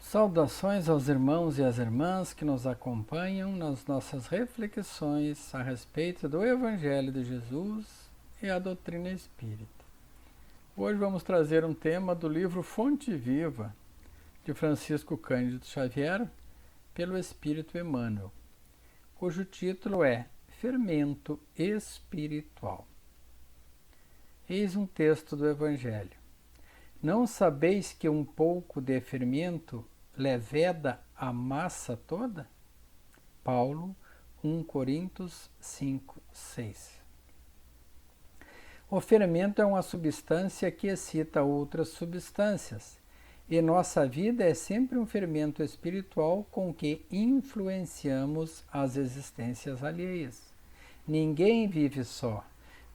Saudações aos irmãos e às irmãs que nos acompanham nas nossas reflexões a respeito do Evangelho de Jesus e a doutrina espírita. Hoje vamos trazer um tema do livro Fonte Viva, de Francisco Cândido Xavier, pelo Espírito Emmanuel, cujo título é Fermento Espiritual. Eis um texto do Evangelho. Não sabeis que um pouco de fermento leveda a massa toda? Paulo, 1 Coríntios 5, 6. O fermento é uma substância que excita outras substâncias, e nossa vida é sempre um fermento espiritual com que influenciamos as existências alheias. Ninguém vive só.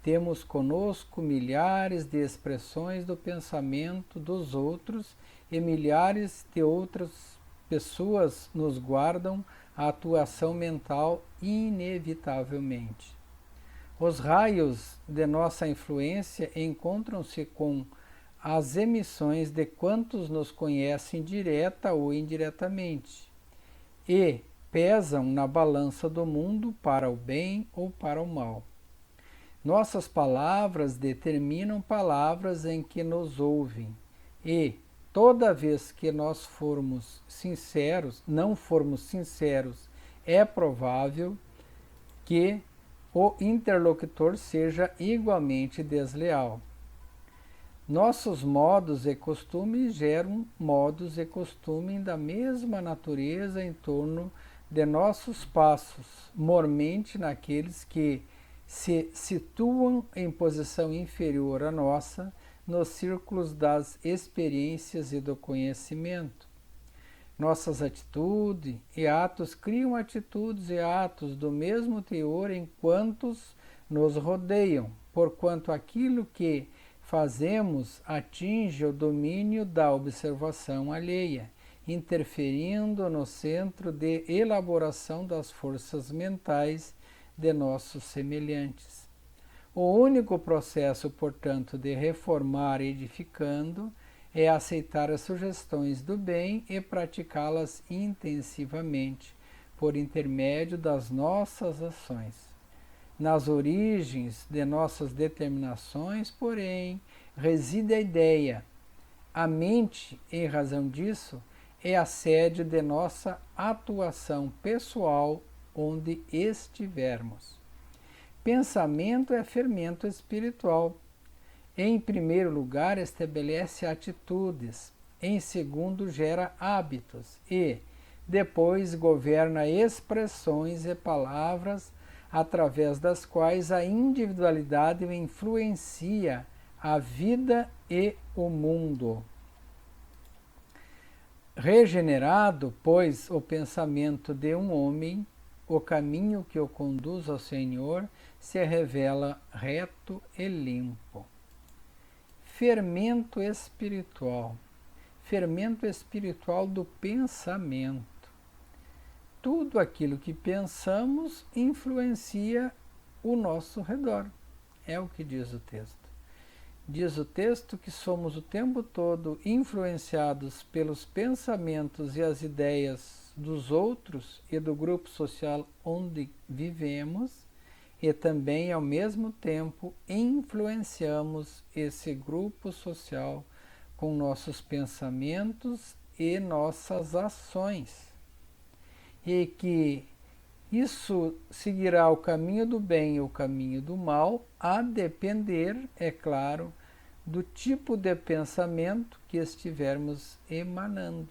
Temos conosco milhares de expressões do pensamento dos outros e milhares de outras pessoas nos guardam a atuação mental inevitavelmente. Os raios de nossa influência encontram-se com as emissões de quantos nos conhecem direta ou indiretamente e pesam na balança do mundo para o bem ou para o mal. Nossas palavras determinam palavras em que nos ouvem e, toda vez que não formos sinceros, é provável que o interlocutor seja igualmente desleal. Nossos modos e costumes geram modos e costumes da mesma natureza em torno de nossos passos, mormente naqueles que se situam em posição inferior à nossa, nos círculos das experiências e do conhecimento. Nossas atitudes e atos criam atitudes e atos do mesmo teor em quantos nos rodeiam, porquanto aquilo que fazemos atinge o domínio da observação alheia, interferindo no centro de elaboração das forças mentais de nossos semelhantes. O único processo, portanto, de reformar edificando é aceitar as sugestões do bem e praticá-las intensivamente, por intermédio das nossas ações. Nas origens de nossas determinações, porém, reside a ideia. A mente, em razão disso, é a sede de nossa atuação pessoal onde estivermos. Pensamento é fermento espiritual. Em primeiro lugar, estabelece atitudes, em segundo, gera hábitos e, depois, governa expressões e palavras através das quais a individualidade influencia a vida e o mundo. Regenerado, pois, o pensamento de um homem, o caminho que o conduz ao Senhor se revela reto e limpo. Fermento espiritual. Fermento espiritual do pensamento. Tudo aquilo que pensamos influencia o nosso redor. É o que diz o texto. Diz o texto que somos o tempo todo influenciados pelos pensamentos e as ideias dos outros e do grupo social onde vivemos, e também, ao mesmo tempo, influenciamos esse grupo social com nossos pensamentos e nossas ações. E que isso seguirá o caminho do bem e o caminho do mal, a depender, é claro, do tipo de pensamento que estivermos emanando,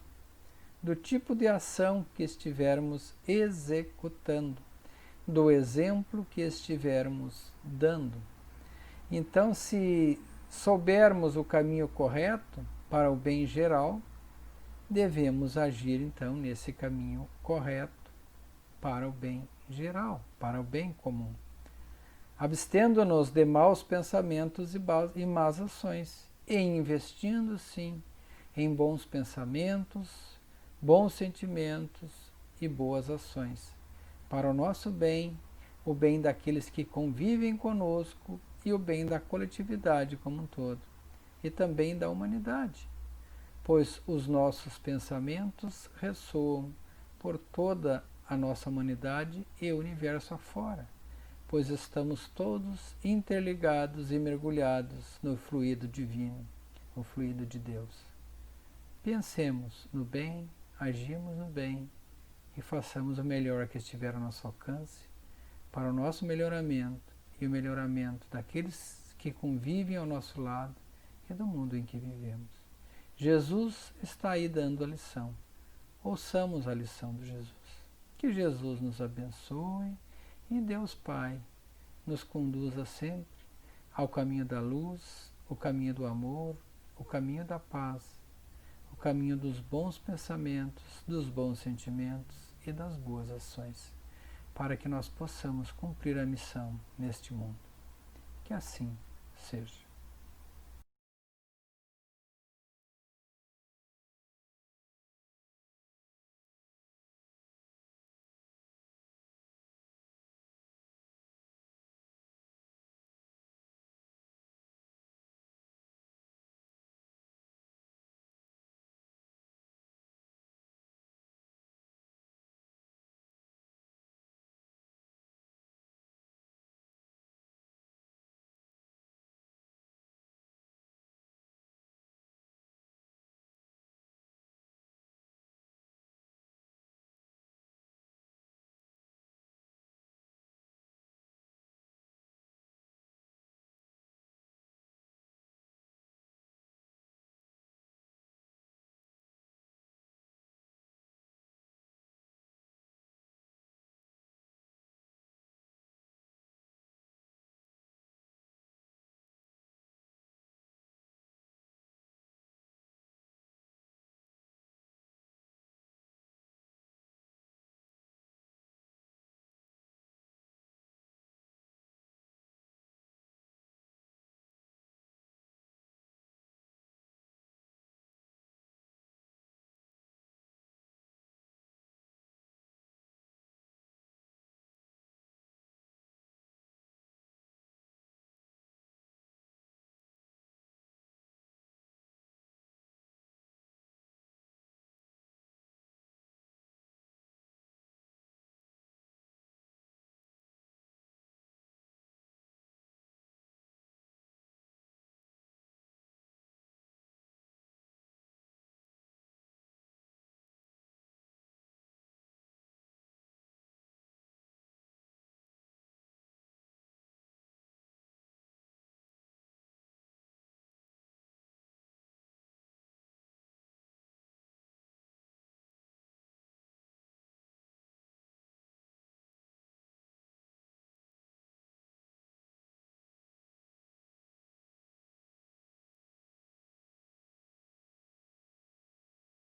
do tipo de ação que estivermos executando, do exemplo que estivermos dando. Então, se soubermos o caminho correto para o bem geral, devemos agir então nesse caminho correto para o bem geral, para o bem comum, abstendo-nos de maus pensamentos e más ações, e investindo, sim, em bons pensamentos, bons sentimentos e boas ações, para o nosso bem, o bem daqueles que convivem conosco e o bem da coletividade como um todo, e também da humanidade. pois os nossos pensamentos ressoam por toda a nossa humanidade e o universo afora, pois estamos todos interligados e mergulhados no fluido divino, no fluido de Deus. Pensemos no bem, agimos no bem e façamos o melhor que estiver ao nosso alcance para o nosso melhoramento e o melhoramento daqueles que convivem ao nosso lado e do mundo em que vivemos. Jesus está aí dando a lição. Ouçamos a lição de Jesus. Que Jesus nos abençoe e Deus Pai nos conduza sempre ao caminho da luz, o caminho do amor, o caminho da paz, o caminho dos bons pensamentos, dos bons sentimentos e das boas ações, para que nós possamos cumprir a missão neste mundo. Que assim seja.